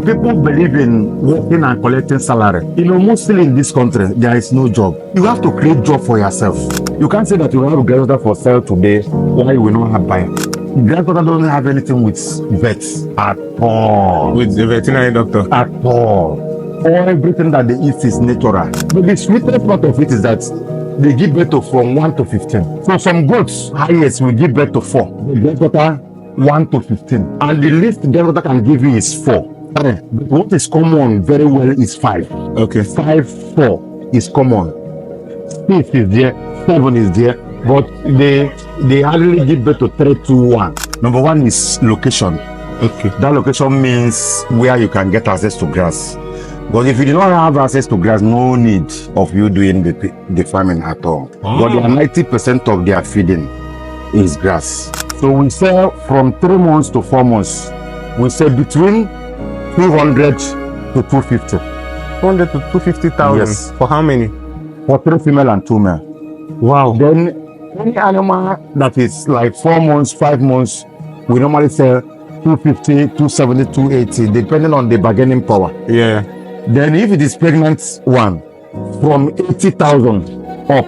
people believe in working and collecting salary. You know, mostly in this country, there is no job. You have to create job for yourself. You can't say that you have a Grasscutter for sale today while you will not have buyer. Grasscutter doesn't have anything with vets at all. With the veterinary doctor? At all. Everything that they eat is natural. But the sweetest part of it is that they give birth to from 1 to 15. So some goats, highest, will give birth to 4. The Grasscutter 1 to 15. And the least Grasscutter can give you is 4. But what is common very well is 5. Okay. 5, 4 is common. 6 is there, 7 is there. But they hardly give birth to 3, 2, 1. Number 1 is location. Okay. That location means where you can get access to grass. But if you do not have access to grass, no need of you doing the farming at all. But 90% of their feeding is grass. So we sell from 3 months to 4 months. We sell between 200 to 250. 200 to 250,000. Yes. For how many? For 3 female and 2 male. Wow. Then any animal that is like 4 months, 5 months, we normally sell 250, 270, 280, depending on the bargaining power. Yeah. Then if it is pregnant one, from 80,000 up.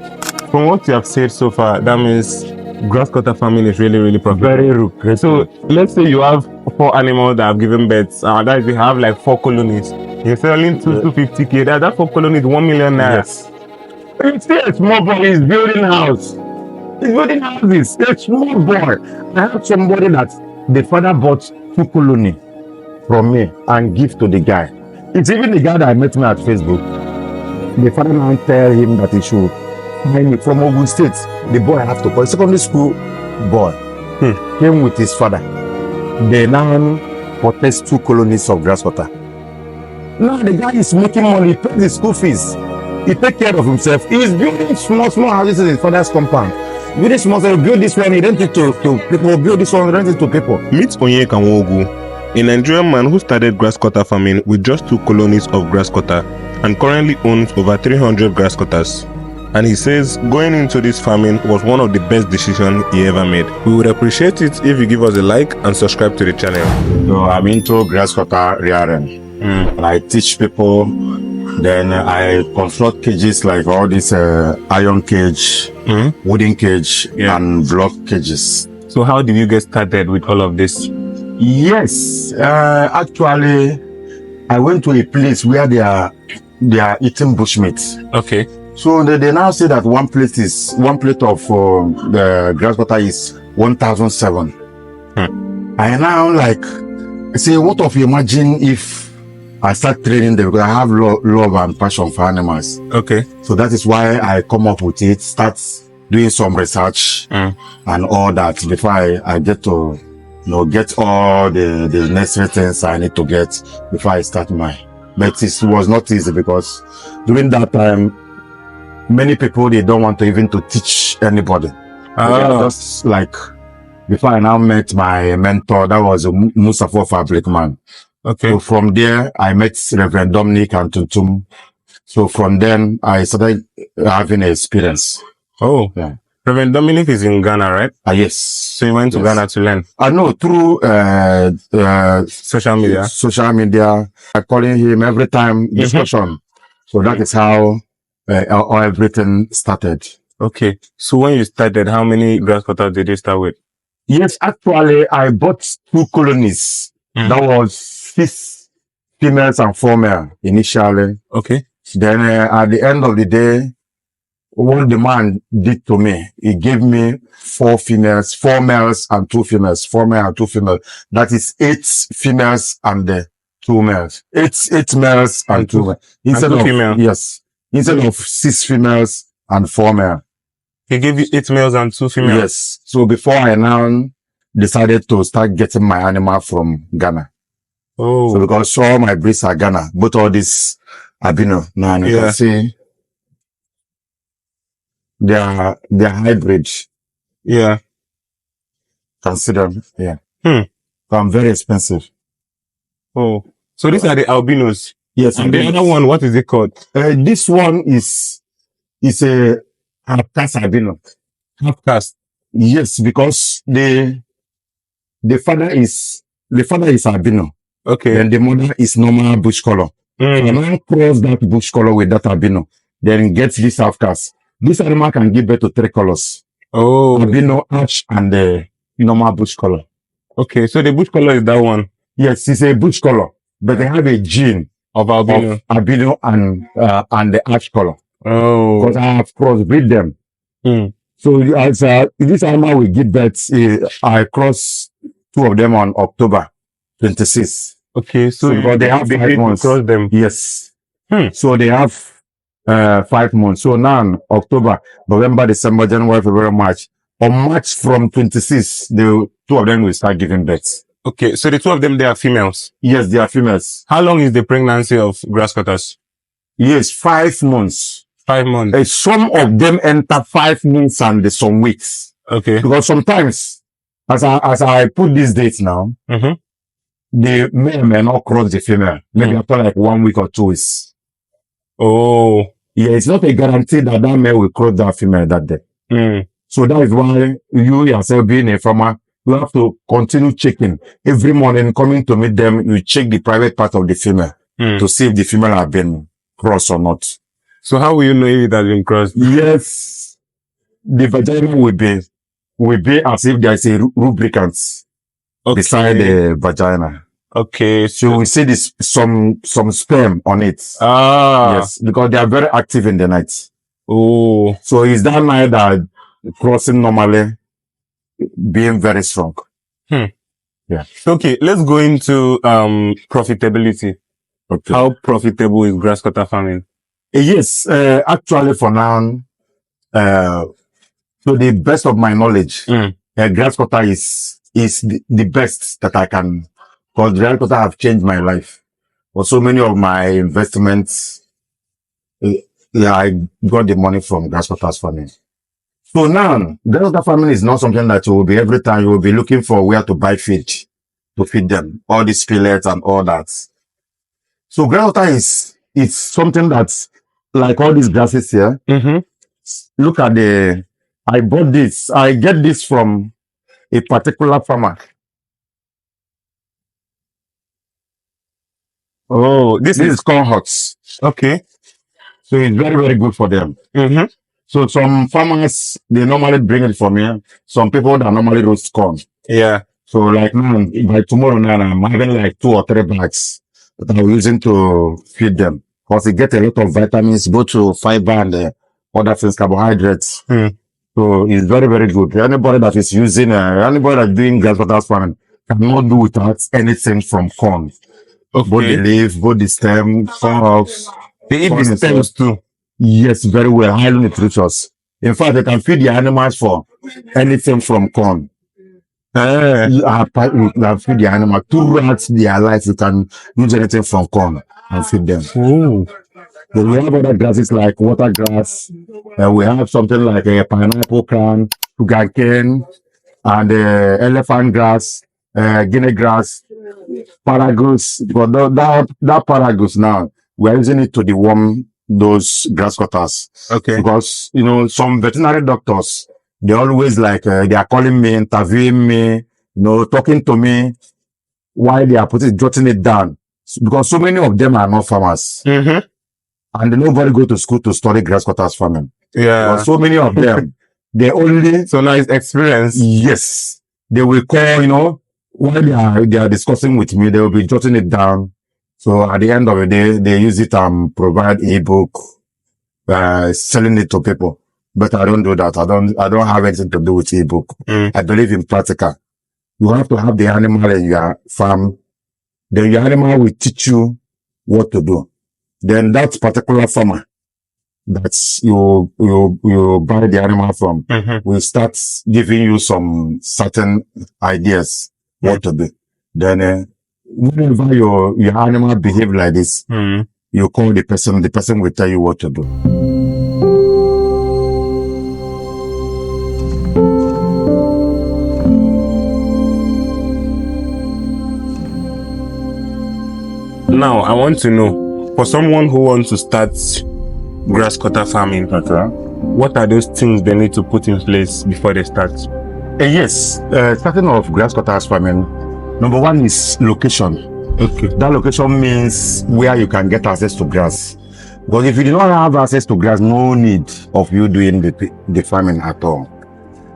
From what you have said so far, that means Grasscutter farming is really, really profitable. Very lucrative. So let's say you have 4 animals that have given birth, that is, you have like 4 colonies. You're selling 250K. That 4 colonies, 1 million naira. Yes. It's still a small boy, he's building house. He's building houses. A small boy. I have somebody that the father bought 2 colonies from me and give to the guy. It's even the guy that I met me at Facebook. The father now tell him that he should find me from Ogun State. The boy have to call. Secondary school boy came with his father. They now purchased 2 colonies of Grasscutter. Now the guy is making money. He pays the school fees. He take care of himself. He's building small houses in his father's compound. Building small, so build this one, he rent it to people. Build this one, rent it to people. Meet Onyeka Nwogu, a Nigerian man who started Grasscutter farming with just 2 colonies of Grasscutter and currently owns over 300 Grasscutters. And he says going into this farming was one of the best decisions he ever made. We would appreciate it if you give us a like and subscribe to the channel. So I'm into Grasscutter rearing. And I teach people. Then I construct cages like all these iron cage, wooden cage, and block cages. So how did you get started with all of this? Yes, actually, I went to a place where they are eating bushmeat. Okay. So they now say that one plate of the Grasscutter is 1,007. I now like say, what of imagine if I start training them, because I have love and passion for animals. Okay. So that is why I come up with it, start doing some research and all that before I get to get all the necessary things I need to get before I start mine. But it was not easy because during that time, many people, they don't want to even to teach anybody. Just like before I now met my mentor, that was Mustafa Fabric man. Okay. So from there, I met Reverend Dominic and Tuntum. So from then, I started having an experience. Oh, yeah. Reverend Dominic is in Ghana, right? Yes. So you went to Ghana to learn? I know through social media. Social media. I calling him every time discussion. So that is how everything started. Okay. So when you started, how many Grasscutters did you start with? Yes, actually, I bought 2 colonies. That was 6 females and 4 males initially. Okay. Then at the end of the day, what the man did to me, he gave me 4 males and 2 females, 4 males and 2 females. That is 8 females and 2 males. 8 males and 2 males. Instead of females. Yes. Instead of 6 females and 4 males. He gave you 8 males and 2 females? Yes. So before I now decided to start getting my animal from Ghana. Oh. So because all my breeds are Ghana, but all this albino. Now you can see they are hybrid. Yeah. Consider, yeah. So I'm very expensive. Oh. So these are the albinos? Yes. And the other one, what is it called? This one is a half caste albino. Half caste? Yes, because the father is albino. Okay. Then the mother is normal bush color. So now cross that bush color with that albino. Then get this half caste. This animal can give birth to 3 colors. Oh. Albino, ash, and the normal bush color. Okay, so the bush color is that one. Yes, it's a bush color, but they have a gene Of albino. of albino and the ash color. Oh. Because I have crossbreed them. So as this animal will give birth, I cross 2 of them on October 26th. Okay, so because they have 5 months. Cross them. Yes. So they have 5 months. So now October, November, December, January, February, March. On March from 26, the 2 of them will start giving birth. Okay, so the 2 of them, they are females. Yes, they are females. How long is the pregnancy of grasscutters? Yes, 5 months. 5 months. Some of them enter 5 months and some weeks. Okay. Because sometimes, as I put these dates now, the male may not cross the female. Maybe after like 1 week or 2 weeks. Oh. Yeah, it's not a guarantee that that male will cross that female that day. So that is why you yourself being a farmer, you have to continue checking. Every morning coming to meet them, you check the private part of the female to see if the female have been crossed or not. So how will you know if it has been crossed? Yes, the vagina will be as if there is a lubricant beside the vagina. Okay. So we see this some sperm on it. Yes, because they are very active in the night. Oh. So it's that night that crossing normally being very strong. Yeah. Okay, let's go into profitability. Okay. How profitable is grasscutter farming? Yes, actually for now, to the best of my knowledge, grasscutter is the best that I can, because grasscutter have changed my life. For so many of my investments, I got the money from grasscutter farming. So now, grasscutter farming is not something that you will be every time you will be looking for where to buy feed to feed them, all these pellets and all that. So grasscutter is something that's like all these grasses here. Look at I bought this. I get this from a particular farmer. Oh, this is corn huts. Okay. So it's very, very good for them. So some farmers, they normally bring it from here. Some people that normally roast corn. Yeah. So like now, by tomorrow now, I'm having like 2 or 3 bags that I'm using to feed them. Because they get a lot of vitamins, both to fiber and other things, carbohydrates. So it's very, very good. Anybody that is using, anybody that's doing grasscutter farming cannot do without anything from corn. Okay. Both the leaf, both the stem, corn husks. They eat the stems too. Yes, very well. Highly nutritious. In fact, they can feed the animals for anything from corn. You can feed the animal throughout their life. You can use anything from corn and feed them. Then we have other grasses like water grass. We have something like a pineapple can, sugarcane, and elephant grass, guinea grass, paragus. But that paragus now, we are using it to deworm those grasscutters. Okay. Because, some veterinary doctors, they always like, they are calling me, interviewing me, talking to me while they are jotting it down. Because so many of them are not farmers. And nobody go to school to study grasscutters farming. Yeah. But so many of them, they only... So now it's experience. Yes. They will call, while they are discussing with me, they will be jotting it down. So at the end of the day, they use it and provide ebook, selling it to people. But I don't do that. I don't have anything to do with ebook. I believe in practical. You have to have the animal in your farm. Then your animal will teach you what to do. Then that particular farmer that you buy the animal from will start giving you some certain ideas what to do. Then whenever your animal behave like this, you call the person will tell you what to do. Now, I want to know, for someone who wants to start grasscutter farming, what are those things they need to put in place before they start? Yes, starting off grasscutter farming, number one is location. Okay. That location means where you can get access to grass. Because if you do not have access to grass, no need of you doing the farming at all.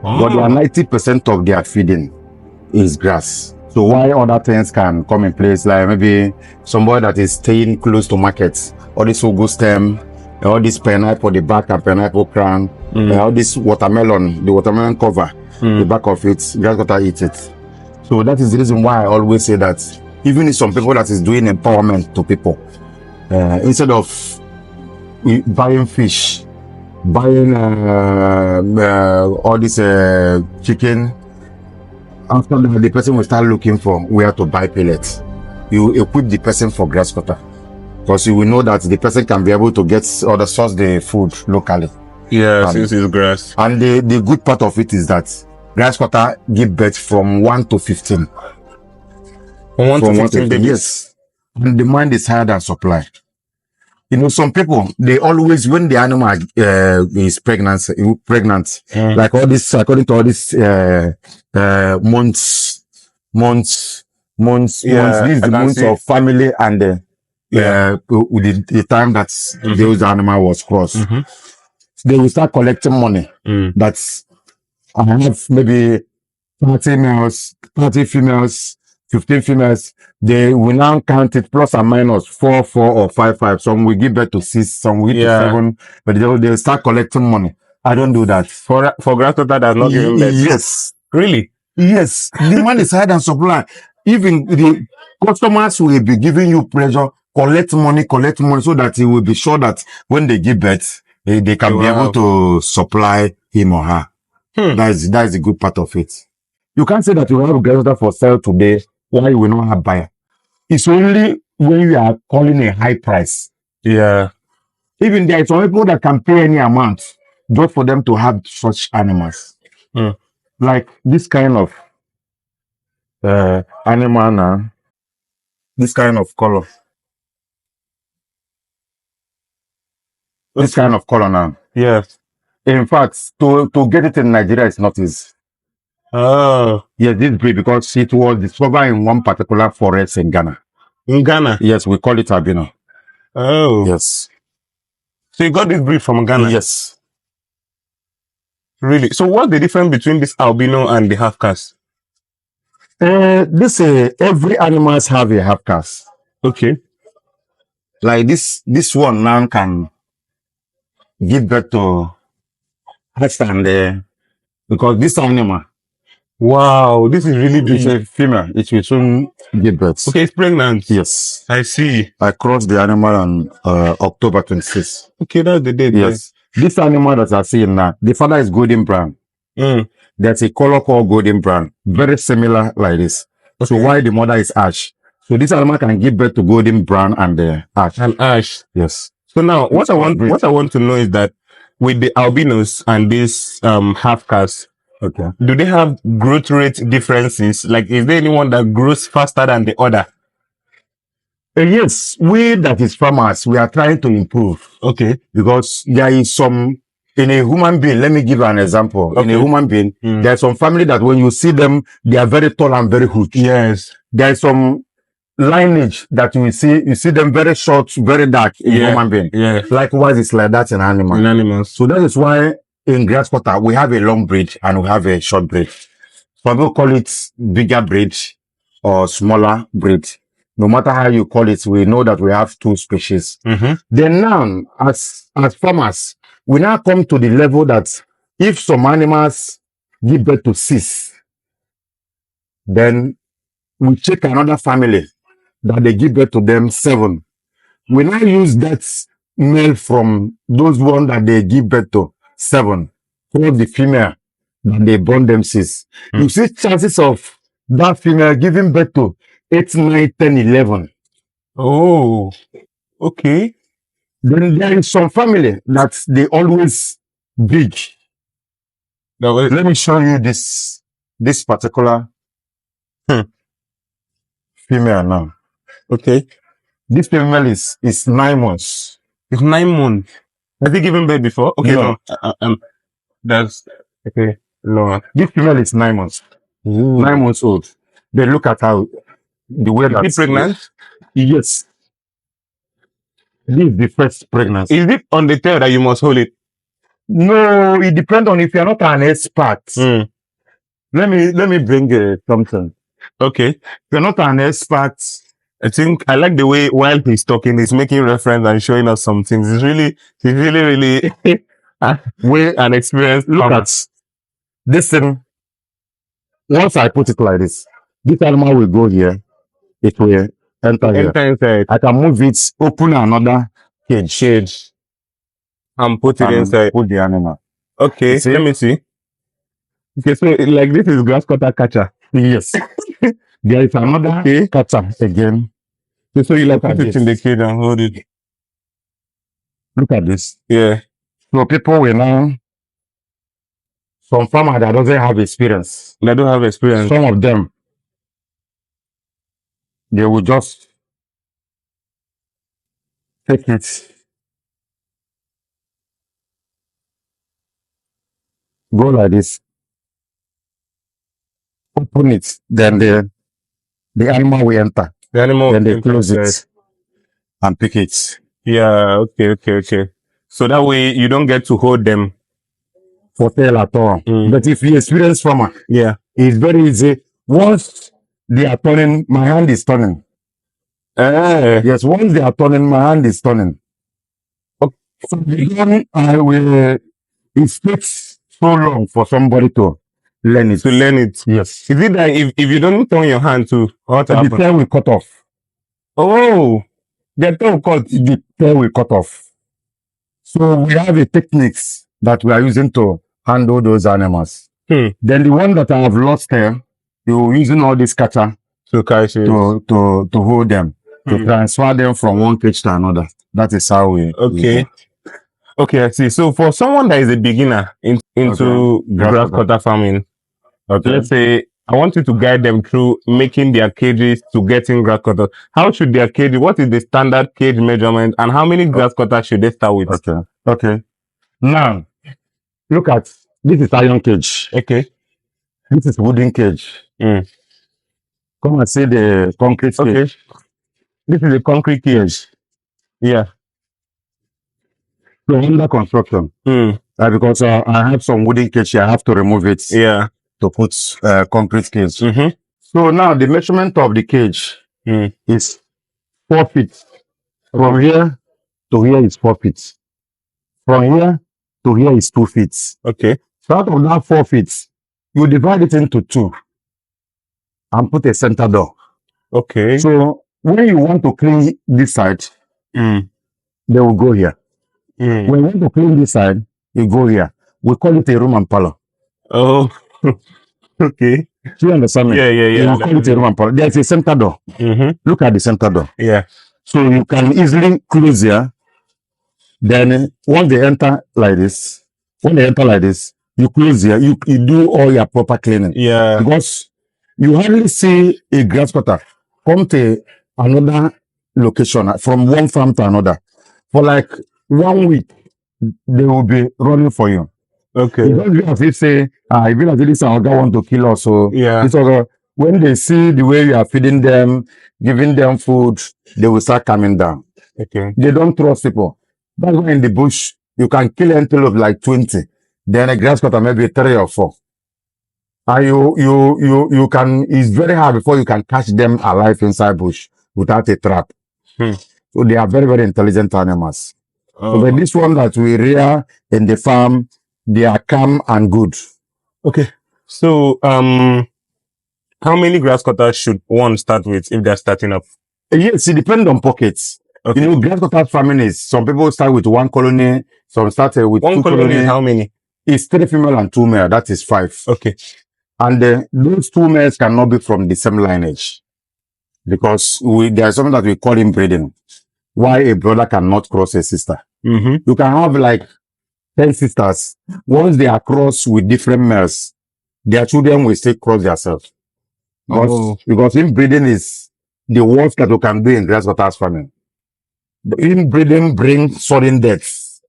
But they are 90% of their feeding is grass. So why other things can come in place, like maybe somebody that is staying close to markets, all this ugu stem, all this pineapple, the back and pineapple crown, all this watermelon, the watermelon cover, the back of it, grasscutter eat it. So that is the reason why I always say that even if some people that is doing empowerment to people, instead of buying fish, buying all this chicken, after that, the person will start looking for where to buy pellets. You equip the person for grasscutter, because you will know that the person can be able to get or the source the food locally. Yeah, since it's grass. And the good part of it is that grasscutter give birth from 1 to 15. From 1 to 15 babies. Yes. And demand is higher than supply. You know, some people, they always, when the animal is pregnant, like all this, according to all this months, this is the months of family and with the time that those animal was crossed. They will start collecting money. That's, I have maybe 30 males, 30 females, 15 females. They will now count it plus or minus 4, 4 or 5, 5. Some will give birth to 6, some will give to 7, but they'll start collecting money. I don't do that. For grasscutter that's not giving birth? Yes. Really? Yes. Demand is higher than supply. Even the customers will be giving you pressure, collect money so that he will be sure that when they give birth, they can be able to supply him or her. That is the good part of it. You can't say that you have a grasscutter for sale today while you will not have buyer. It's only when you are calling a high price. Yeah. Even there are some people that can pay any amount just for them to have such animals. Like this kind of animal now, this kind of color. This kind of color now. Yes. In fact, to get it in Nigeria is not easy. Oh. Yes, this breed, because it was discovered in one particular forest in Ghana. In Ghana? Yes, we call it albino. Oh. Yes. So you got this breed from Ghana? Yes. Really? So what's the difference between this albino and the half caste? Every animals have a half caste. Okay. Like this one now can give birth to heart and because this animal. Wow, this is really big. It's a female. It will soon give birth. Okay, it's pregnant. Yes. I see. I crossed the animal on October 26th. Okay, that's the date. Yes. This animal that I see now, the father is golden brown. There's a color called golden brown, very similar like this. Okay. So why the mother is ash? So this animal can give birth to golden brown and ash. And ash. Yes. So now what I want to know is that with the albinos and this half caste, okay, do they have growth rate differences? Like, is there anyone that grows faster than the other? Yes, we that is farmers, we are trying to improve. Okay. Because there is some, in a human being, let me give you an example. Okay. In a human being, there's some family that when you see them, they are very tall and very huge. Yes. There's some lineage that you see them very short, very dark in human being. Yeah. Likewise, it's like that in animals. In animals. So that is why in grasscutter, we have a long breed and we have a short breed. Some people call it bigger breed or smaller breed. No matter how you call it, we know that we have two species. Then now, as farmers, we now come to the level that if some animals give birth to 6, then we check another family that they give birth to them 7. We now use that male from those ones that they give birth to 7 for the female that they born them 6. You see chances of that female giving birth to 8, 9, 10, 11. Oh, okay. Then there is some family that they always big. Now, let me show you this particular female now. Okay. This female is 9 months. It's 9 months. Has he given birth before? Okay, no. That's okay. No. This female is 9 months. 9 months old. They look at how the way that Is it pregnant? yes, this is the first pregnancy. Is it on the tail that you must hold it? No, it depends on if you're not an expert. Mm. Let me bring something. Okay. If you're not an expert, I think I like the way while he's talking, he's making reference and showing us some things. He's really an experienced look farmer. at this thing. Once I put it like this animal will go here. It will enter here. Enter inside I can move it, open another cage, and put it and inside. put the animal. Okay, See? let me see. Okay, so like this is Grasscutter catcher. Yes. There is another catcher again. So you like put it in the cage and hold it. Look at this. Yeah. So people will now, some farmer that doesn't have experience. They don't have experience. Some of them, they will just take it, go like this, open it, then the animal will enter. The animal then they close it and pick it. Yeah, okay. So that way you don't get to hold them for tail at all. But if you experience farmer, yeah, it's very easy. Once they are turning, my hand is turning. Yes, once they are turning, my hand is turning. Okay. So again, it takes so long for somebody to learn it. Yes. Is it that if you don't turn your hand to what happens? The tail will cut off. Oh, the tail will cut off. So we have a techniques that we are using to handle those animals. Then the one that I have lost there, you're using all this catcher to catch it, to hold them, to transfer them from one cage to another. That is how we. Okay. Okay, I see. So for someone that is a beginner into grasscutter farming, let's say I want you to guide them through making their cages to getting grasscutter. How should their cage? What is the standard cage measurement, and how many grasscutters should they start with? Okay. Now, look at this is iron cage. Okay. This is wooden cage. Come and see the concrete cage. This is the concrete cage. Yeah. So under construction. Because I have some wooden cage here, I have to remove it. Yeah. To put concrete cage. So now the measurement of the cage is 4 feet. From here to here is 4 feet. From here to here is 2 feet. Okay. So out of that 4 feet, you divide it into 2 and put a center door. Okay. So when you want to clean this side, they will go here. When you want to clean this side, you go here. We call it a room and parlor. Oh, okay. Do you understand me? Yeah. We call it a room and parlor. There's a center door. Look at the center door. Yeah. So you can easily close here. Then once they enter like this, you close here. You do all your proper cleaning. Yeah. Because you hardly see a grasscutter come to another location from one farm to another. For like 1 week, they will be running for you. Okay. Because if say, even as this Oga want to kill us, so yeah. This Oga, when they see the way you are feeding them, giving them food, they will start coming down. Okay. They don't trust people. That's why in the bush, you can kill antelope like 20. Then a grasscutter maybe 3 or 4. And you can, it's very hard before you can catch them alive inside bush without a trap. So they are very, very intelligent animals. So but this one that we rear in the farm, they are calm and good. Okay. So, how many grasscutters should one start with if they're starting up? Yes, it depends on pockets. Okay. You know, grasscutter farming is, some people start with 1 colony, some start with 1 2 colony. How many? It's 3 female and 2 male. That is 5. Okay. And those 2 males cannot be from the same lineage. Because there's something that we call inbreeding. Why a brother cannot cross a sister. You can have like 10 sisters. Once they are crossed with different males, their children will still cross themselves. Because inbreeding is the worst that you can do in grasscutter farming. The inbreeding brings sudden death.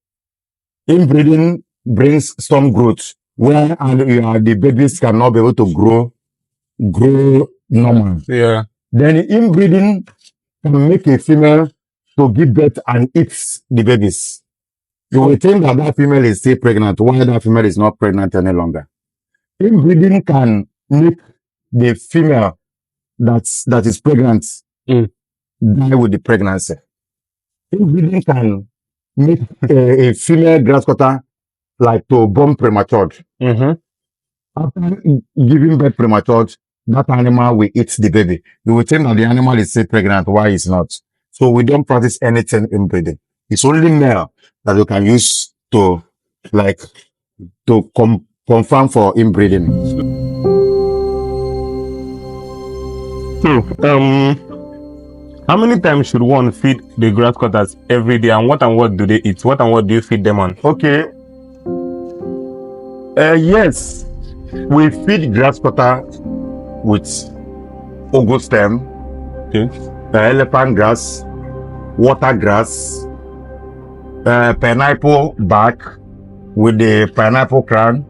Inbreeding brings some growth where the babies cannot be able to grow normal. Yeah. Then inbreeding can make a female to give birth and eat the babies. You will think that that female is still pregnant, while that female is not pregnant any longer. Inbreeding can make the female that is pregnant die with the pregnancy. Inbreeding can make a female grasscutter like to born premature. After giving birth premature, that animal will eat the baby. You will think that the animal is still pregnant, why it's not. So we don't practice anything inbreeding. It's only male that you can use to confirm for inbreeding. So, how many times should one feed the grasscutters every day, and what do they eat? What do you feed them on? Okay. Yes, we feed grasscutter with ugu stem, Okay. elephant grass, water grass, pineapple bark with the pineapple crown,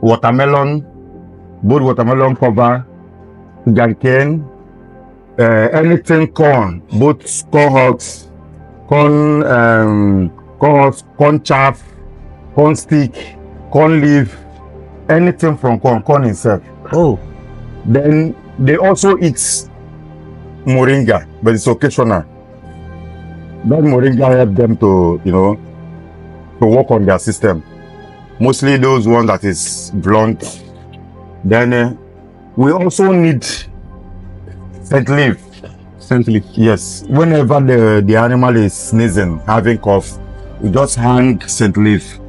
watermelon, both watermelon cover, sugarcane, anything corn, both corn husks, corn chaff, corn stick, corn leaf, anything from corn itself. Oh. Then they also eat moringa, but it's occasional. That moringa help them to, to work on their system. Mostly those ones that is blunt. Then we also need scent leaf. Scent leaf. Yes. Whenever the animal is sneezing, having cough, you just hang scent leaf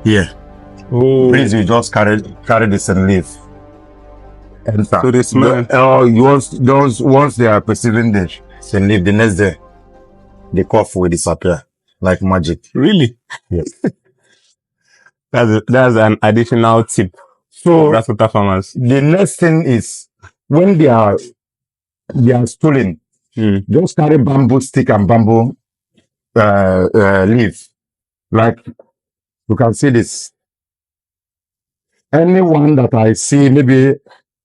here. Oh. Please, you just carry the scent leaf. Enter. So they smell. Once they are perceiving the scent leaf, the next day, the cough will disappear like magic. Really? Yes. That's an additional tip So for grasscutter farmers. the next thing is when they are stooling, just carry bamboo stick and bamboo leaf. Like you can see this. Anyone that I see, maybe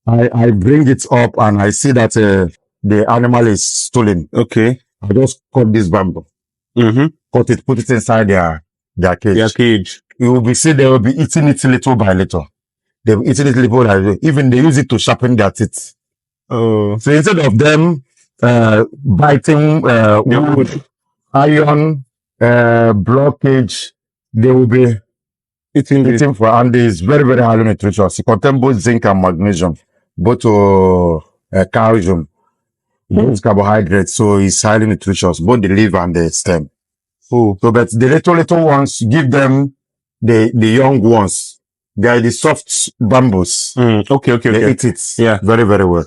I bring it up and I see that the animal is stooling. Okay. I just cut this bamboo. Cut it, put it inside their cage. Their cage. You will see they will be eating it little by little. They will eat it little by little. Even they use it to sharpen their teeth. Oh. So instead of them biting wood, iron, blockage, they will be eating for, and it's very, very highly nutritious. It contains both zinc and magnesium, both calcium, both carbohydrates. So it's highly nutritious, both the leaf and the stem. Oh. So, but the little ones, give them the young ones. They are the soft bamboos. Okay. They eat it. Yeah. Very, very well.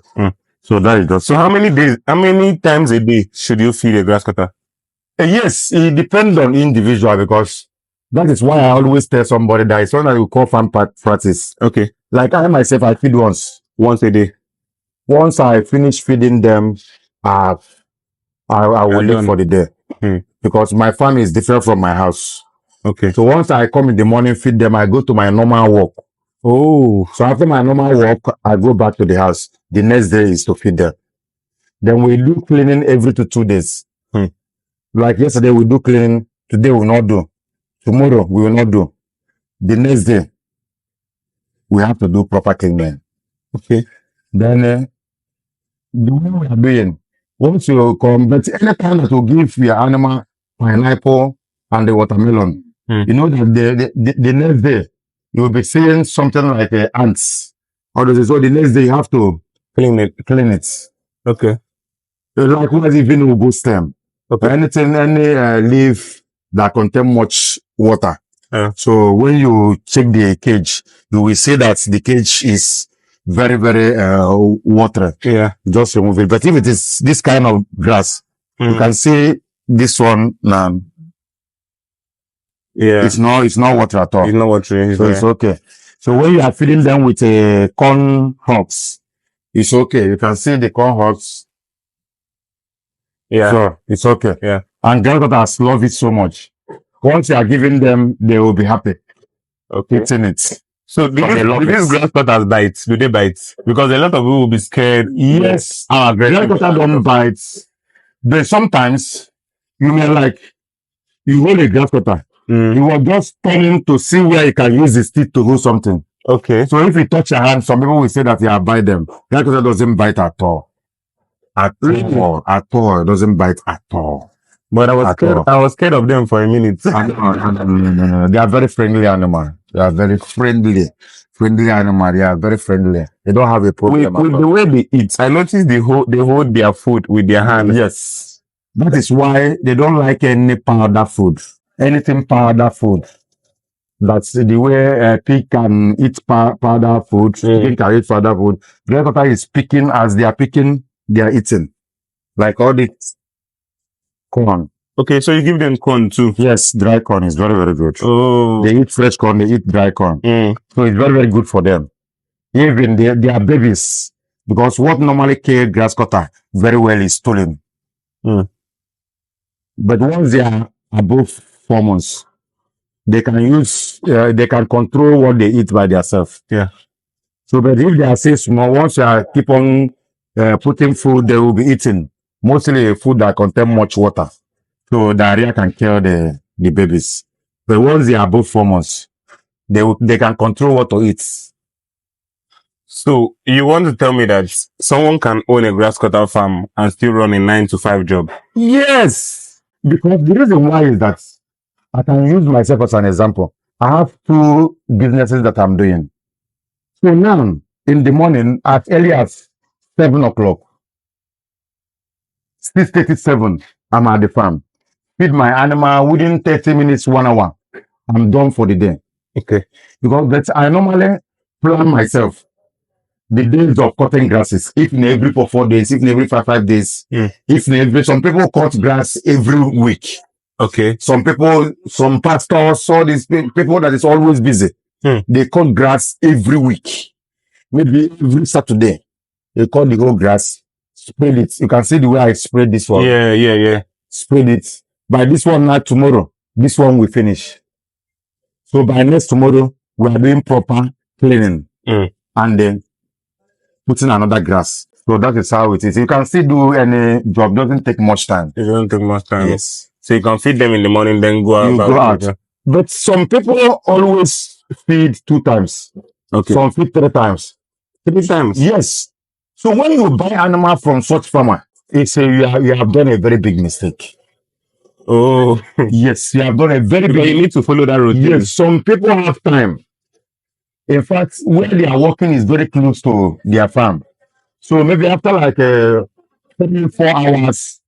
So that is just. So how many times a day should you feed a grasscutter? Yes, it depends on individual, because that is why I always tell somebody that it's one that you call farm practice. Okay. Like I myself, I feed once a day. Once I finish feeding them, I will leave for the day. Because my farm is different from my house. Okay. So once I come in the morning, feed them, I go to my normal work. Oh. So after my normal work, I go back to the house. The next day is to feed them. Then we do cleaning every 2 days. Like yesterday, we do cleaning. Today, we will not do. Tomorrow, we will not do. The next day, we have to do proper cleaning. Okay. Then, the way we are doing, once you come, but anytime that you give your animal pineapple and the watermelon, you know that the next day, you will be seeing something like ants. So the next day, you have to clean it. Okay. Likewise, even ugu stem. Okay. Anything, any leaf that contain much water. So when you check the cage, you will see that the cage is very, very watery. Yeah. Just remove it. But if it is this kind of grass, you can see this one now. Yeah. It's not water at all. It's not watery. So it's okay. So when you are feeding them with corn husks, it's okay. You can see the corn husks. Yeah. So it's okay. Yeah. And grasscutters love it so much. Once you are giving them, they will be happy. Okay. Eating it. So do But they love these it. grass cutters bite? Do they bite? Because a lot of people will be scared. Yes, How aggressive. grasscutter don't bite. But sometimes you may like you hold a grasscutter. Mm, You are just turning to see where you can use his teeth to hold something. okay. So if you touch your hand, some people will say that you are bite them. Grasscutter doesn't bite at all. At Really? all. At all. It doesn't bite at all. But I was At scared. all. I was scared of them for a minute. No. They are very friendly animal. They are very friendly. Friendly animal. They are very friendly. They don't have a problem. With the way they eat, I noticed they hold their food with their hands. Yes. That is why they don't like any powder food. Anything powder food. That's the way pig can eat powder food. Pig can eat powder food. Grasscutter is picking as they are picking, they are eating. Like all the corn. Okay, so you give them corn too. Yes, dry corn is very, very good. Oh. They eat fresh corn, they eat dry corn. So it's very, very good for them. Even they are babies. Because what normally kills grasscutter very well is stolen. But once they are above 4 months, they can use, they can control what they eat by themselves. Yeah. So, but if they are say small, once you are keep on putting food, they will be eating mostly food that contain much water. So diarrhea can kill the babies. But once they are above 4 months, they can control what to eat. So you want to tell me that someone can own a grass cutter farm and still run a 9 to 5 job? Yes, because the reason why is that I can use myself as an example. I have 2 businesses that I'm doing. So now in the morning, as early as 7 o'clock, 6:37, I'm at the farm. Feed my animal within 30 minutes, 1 hour. I'm done for the day. Okay. Because I normally plan myself the days of cutting grasses. If in every 4 days, if in every 5 days, if in every, some people cut grass every week. Okay. Some people, some pastors, all these people that is always busy, they cut grass every week. Maybe every Saturday, they cut the whole grass, spread it. You can see the way I spread this one. Yeah. Spread it. By this one now, tomorrow, this one will finish. So by next tomorrow, we are doing proper cleaning and then putting another grass. So that is how it is. You can still do any job. Doesn't take much time. It doesn't take much time. Yes. So you can feed them in the morning, then go out. You go out. But some people always feed 2 times. Okay. Some feed 3 times. 3 times? Yes. So when you buy animal from such farmer, it's you have done a very big mistake. Oh. Yes, you have done a very big. You need to follow that routine. Yes, some people have time. In fact, where they are working is very close to their farm. So maybe after like 4 hours,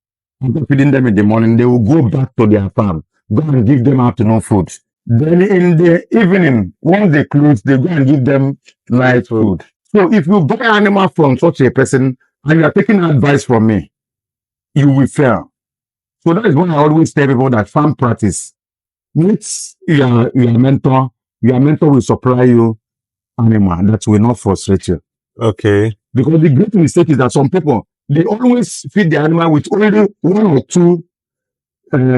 after feeding them in the morning, they will go back to their farm, go and give them afternoon food. Then in the evening, once they close, they go and give them night food. So if you buy animal from such a person and you are taking advice from me, you will fail. So that is why I always tell people that farm practice meets your mentor. Your mentor will supply you animal that will not frustrate you. Okay. Because the great mistake is that some people, they always feed the animal with only 1 or 2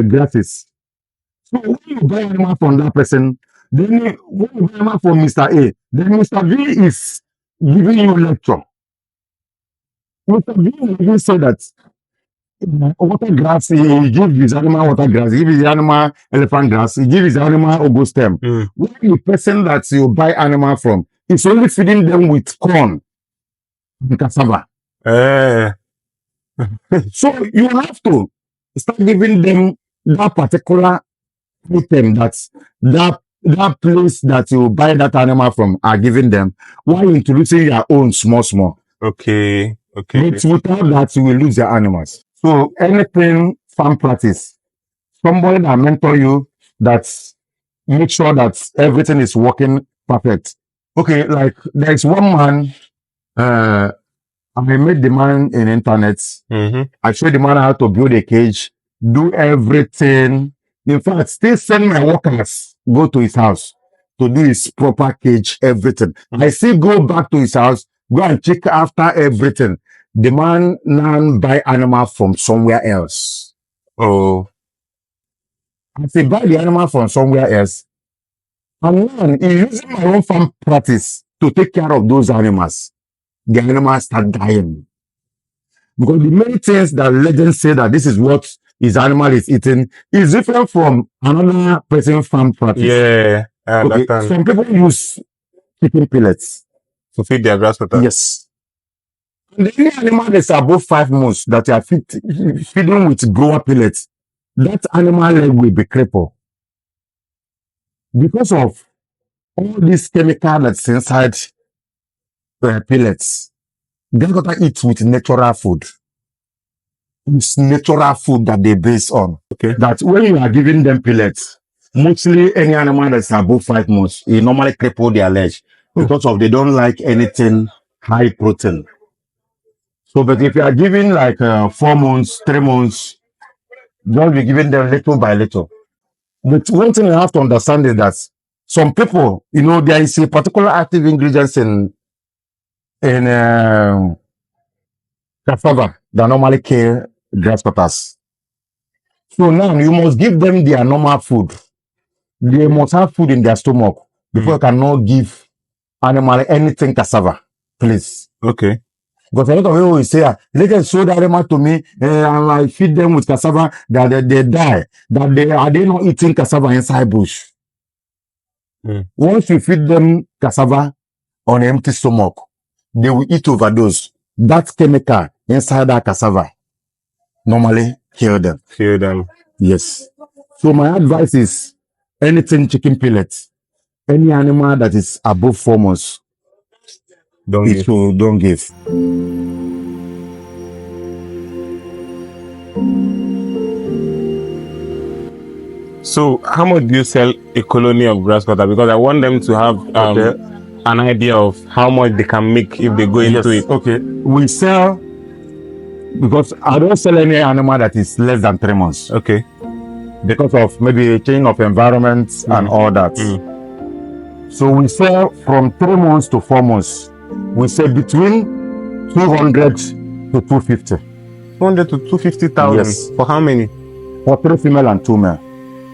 grasses. So when you buy animal from that person, then when you buy animal from Mr. A, then Mr. B is giving you lecture. Mr. B will even say that water grass, he give his animal water grass, he give his animal elephant grass, he give his animal ogo stem. When the person that you buy animal from is only feeding them with corn and cassava. So you have to start giving them that particular item that place that you buy that animal from are giving them while introducing your own small. Okay. But without that, you will lose your animals. So anything farm practice, somebody that mentor you, that make sure that everything is working perfect. Okay, like there is one man, I met the man in internet. I showed the man how to build a cage, do everything. In fact, still send my workers go to his house to do his proper cage, everything. I still go back to his house, go and check after everything. The man now buy animal from somewhere else. Oh. As he buy the animal from somewhere else, And now, in using my own farm practice to take care of those animals, the animals start dying. Because the many things that legends say that this is what his animal is eating is different from another person's farm practice. Yeah, I Okay, understand. some people use chicken pellets. To feed their grasscutter. Yes. And any animal that's above 5 months that you are feeding with grower pellets, that animal leg will be crippled because of all this chemical that's inside the pellets. Grasscutter eats with natural food. It's natural food that they base on. Okay. That when you are giving them pellets, mostly any animal that's above 5 months, you normally cripple their legs because of they don't like anything high protein. So, but if you are giving like 4 months, 3 months, just be giving them little by little. But one thing you have to understand is that some people, you know, there is a particular active ingredients in cassava that normally kill grasscutters. So now you must give them their normal food. They must have food in their stomach before you cannot give animal anything cassava, please. Okay. Because a lot of people will say, they can show the animal to me and I feed them with cassava that they die. That they not eating cassava inside bush. Once you feed them cassava on empty stomach, they will eat overdose. That chemical inside that cassava normally kill them. Kill them. Yes. So my advice is anything chicken pellets, any animal that is above 4 months, Don't give. don't give. So, how much do you sell a colony of grasscutter? Because I want them to have an idea of how much they can make if they go into it. Okay. We sell, because I don't sell any animal that is less than 3 months. Okay. Because of maybe a change of environment and all that. So we sell from 3 months to 4 months. We sell between 200 to 250. 200 to 250,000. Yes. For how many? For 3 female and 2 male.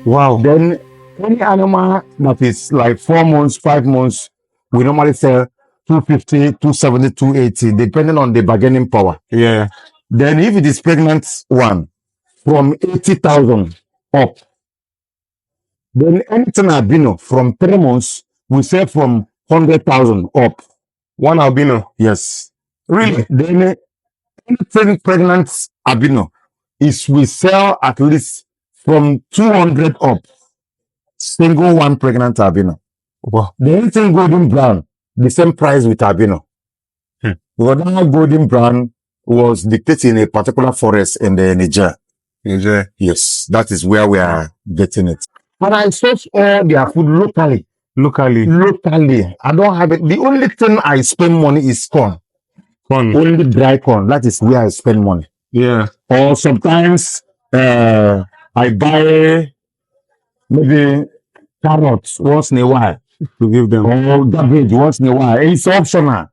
Wow. Then any animal that is like 4 months, 5 months, we normally sell 250, 270, 280, depending on the bargaining power. Yeah. Then if it is pregnant one, from 80,000 up. Then anything albino from 3 months, we sell from 100,000 up. One albino? Yes. Really? Then anything pregnant albino is we sell at least from 200 up. Single one pregnant albino. Wow. The anything golden brown, the same price with albino. Because now golden brown was dictated in a particular forest in the Niger. Niger? Yes, that is where we are getting it. And I source all their food locally. Locally? I don't have it. The only thing I spend money is corn. Corn? Only dry corn. That is where I spend money. Yeah. Or sometimes I buy maybe carrots once in a while to give them. Or cabbage once in a while. It's optional.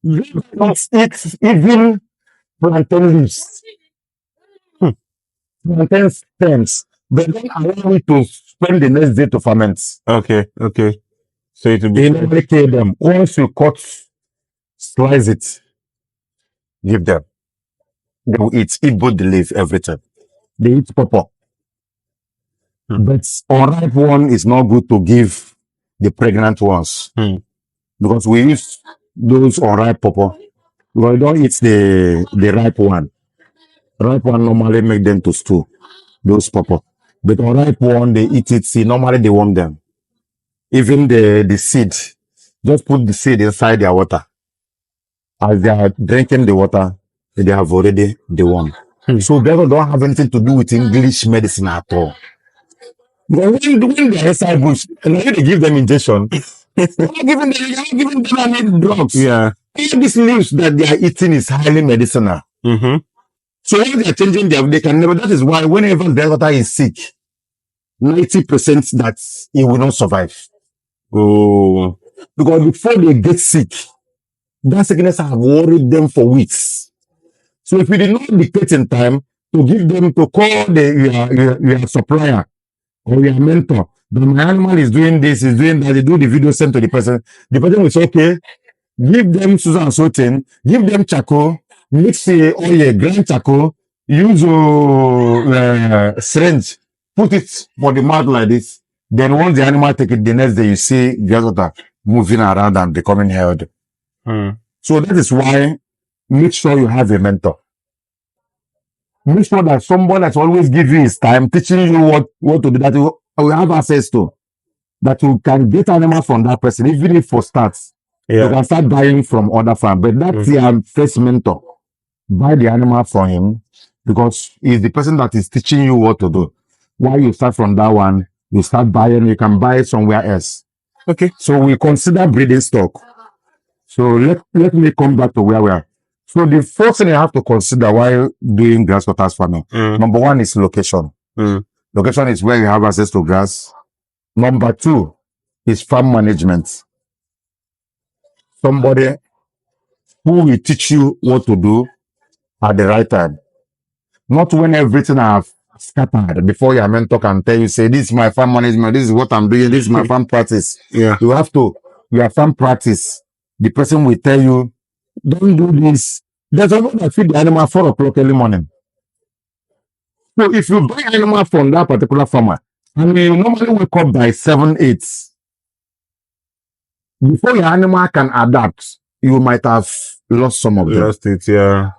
It's even plantain leaves. Plantain stems. But don't allow it to spend the next day to ferment. Okay. So it will be. They normally kill them. Once you slice it, give them. They will eat both the leaf, everything. They eat pawpaw. But unripe one is not good to give the pregnant ones. Because we use those unripe pawpaw. We don't eat the ripe one. Ripe one normally make them to stew. Those pawpaw. But unripe one, they eat it. See, normally they warm them. Even the seed, just put the seed inside their water. As they are drinking the water, they have already dewormed. So they don't have anything to do with English medicine at all. But when they're inside bush, and when they give them injection, you're not giving them any drugs. Yeah. All these leaves that they are eating is highly medicinal. So when they are changing they can never. That is why whenever the grasscutter is sick, 90% that he will not survive. Oh. Because before they get sick, that sickness have worried them for weeks. So if you did not dictate in time to give them to call your supplier or your mentor But my animal is doing this, is doing that. They do the video sent to the person. The person will say, okay, give them Susan and Soten, give them charcoal, mix oil, grind charcoal, use syringe, put it for the mouth like this. Then once the animal take it, the next day you see grasscutter moving around and becoming healthy. So that is why make sure you have a mentor. Make sure that someone that's always giving you his time, teaching you what to do, that you will have access to, that you can get animals from that person, even if for starts. You can start buying from other farm, but that's your first mentor. Buy the animal from him because he's the person that is teaching you what to do. While you start from that one, you start buying, you can buy it somewhere else. Okay. So we consider breeding stock. So let me come back to where we are. So the first thing you have to consider while doing grasscutters farming, number one is location. Location is where you have access to grass. Number two is farm management. Somebody who will teach you what to do at the right time. Not when everything have scattered before your mentor can tell you, say, this is my farm management, this is what I'm doing, this is my farm practice. You have to, your farm practice, the person will tell you, don't do this. There's a lot that feed the animal 4 o'clock early morning. So if you buy animal from that particular farmer, and you normally wake up by 7, 8, before your animal can adapt, you might have lost some of them. Lost it, yeah.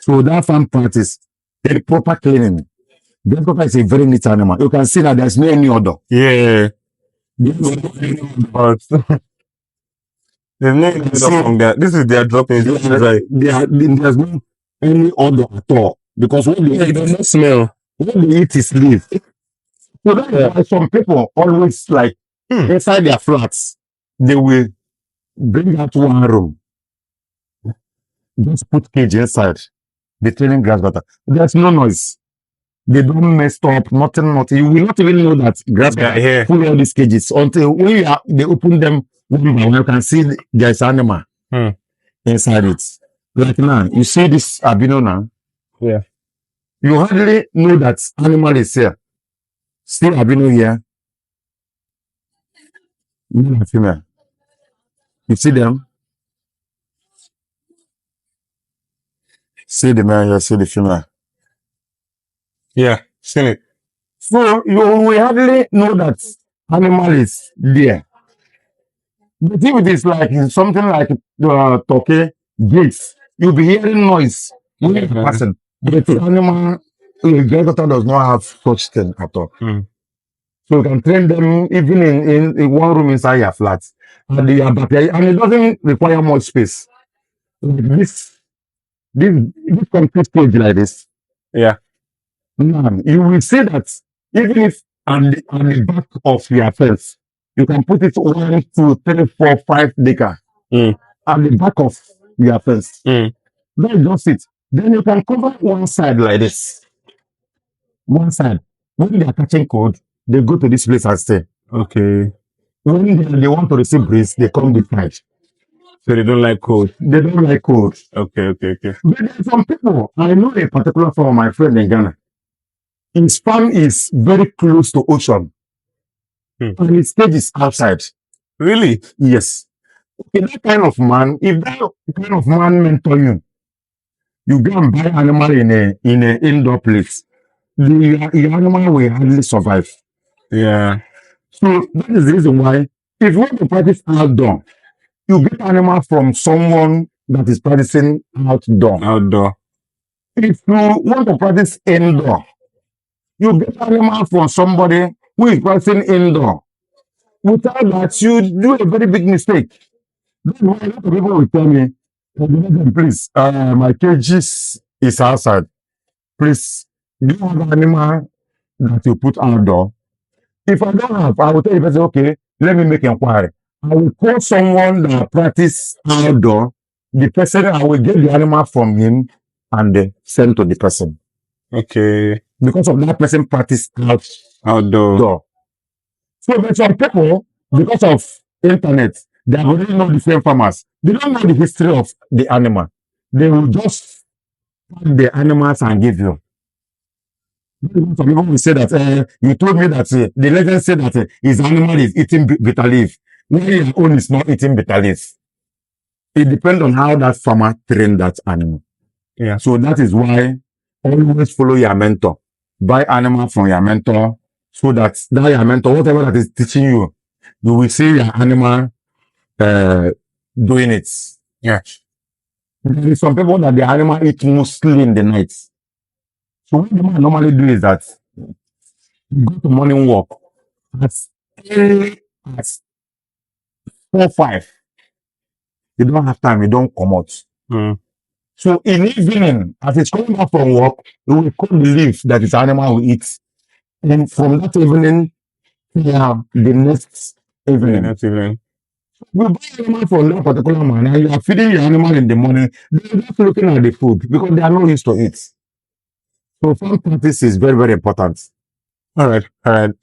So that farm practice, the proper cleaning. Grasscutter is a very neat animal. You can see that there's no any odor. Yeah. There's no any odor. But there's no odor from that. This is their droppings. This is right. There's no any odor at all. Because what they eat, does not smell. what they eat is leaf. So that's why some people always like inside their flats, they will bring out one room. Just put cage inside. The training grasscutter. There's no noise. They don't mess up, nothing. You will not even know that grasscutter full all these cages until when they open them one by one, you can see there's animal inside it. Like now, you see this albino now. Yeah. You hardly know that animal is here. Still albino here. Male and female. You see them? See the male here, see the female. Yeah, seen it. So you will hardly know that animal is there. But if it is like something like turkey, gates, you'll be hearing noise when it's passing. But the animal, grasscutter does not have such thing at all. So you can train them even in one room inside your flat. And it doesn't require much space. Like this complete cage like this. Yeah. You will see that even if on the back of your fence, you can put it 1, 2, 3, 4, 5 deca at the back of your fence. That's just it. Then you can cover one side like this. One side. When they are catching cold, they go to this place and stay. Okay. When they want to receive breeze, they come this side. So they don't like cold. They don't like cold. Okay. But there are some people, I know a particular farmer, my friend in Ghana. His farm is very close to ocean. And his stage is outside. Really? Yes. Okay, that kind of man, if that kind of man mentor you, you go and buy animal in a indoor place, your animal will hardly survive. Yeah. So that is the reason why if you want to practice outdoor, you get animal from someone that is practicing outdoor. If you want to practice indoor, you get animal from somebody who is practicing indoor. Without that, you do a very big mistake. That's why a lot of people will tell me, please, my cages is outside. Please, do you have an animal that you put outdoor? If I don't have, I will tell the person, okay, let me make inquiry. I will call someone that practice outdoor. The person, I will get the animal from him and send to the person. Okay. Because of that person practice Outdoor. So there's some people, because of internet, they already know the same farmers. They don't know the history of the animal. They will just pack the animals and give you. Some people will say that you told me that the legend said that his animal is eating bitter leaf. Why your own is not eating bitter leaf? It depends on how that farmer trained that animal. Yeah. So that is why always follow your mentor. Buy animal from your mentor so that your mentor, whatever that is teaching you, you will see your animal doing it. Yeah. There is some people that the animal eat mostly in the night. So what the man normally do is that you go to morning walk as early as 4-5. You don't have time, you don't come out. Mm. So in evening, as it's coming back from work, you will cut the leaf that his animal will eat. And from that evening, the next evening. You buy animal from that particular man and you are feeding your animal in the morning, they're just looking at the food because they are not used to it. So farm practice is very, very important. All right.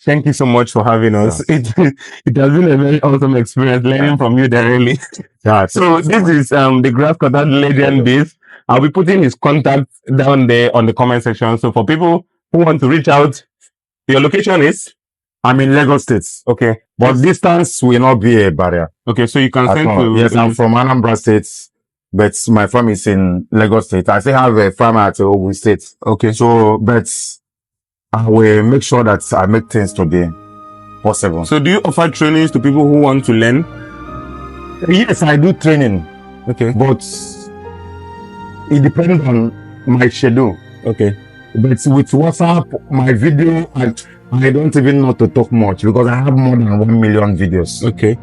Thank you so much for having us. Yeah. It has been a very awesome experience learning from you directly. Yeah. So this is the Grasscutter legend base. I'll be putting his contact down there on the comment section. So for people who want to reach out, your location is? I'm in Lagos State. Okay. But distance will not be a barrier. Okay, so you can send to... Yes, I'm from Anambra State, but my farm is in Lagos State. I still have a farm at Ogun State. Okay. So, but I will make sure that I make things to be possible. So do you offer trainings to people who want to learn? Yes, I do training. Okay. But it depends on my schedule. Okay. But with WhatsApp, my video, I don't even know to talk much because I have more than 1 million videos. Okay.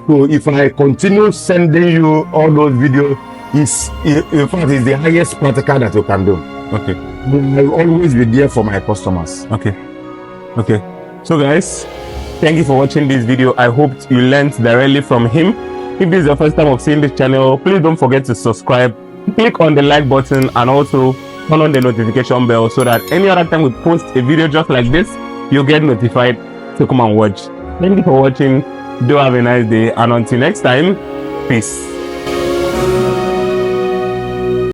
So if I continue sending you all those videos, in fact, it's the highest practical that you can do. Okay. I'll always be there for my customers. Okay. So guys, thank you for watching this video. I hope you learned directly from him. If this is your first time of seeing this channel, please don't forget to subscribe, click on the like button, and also turn on the notification bell so that any other time we post a video just like this, you'll get notified to come and watch. Thank you for watching. Do have a nice day, and until next time, peace.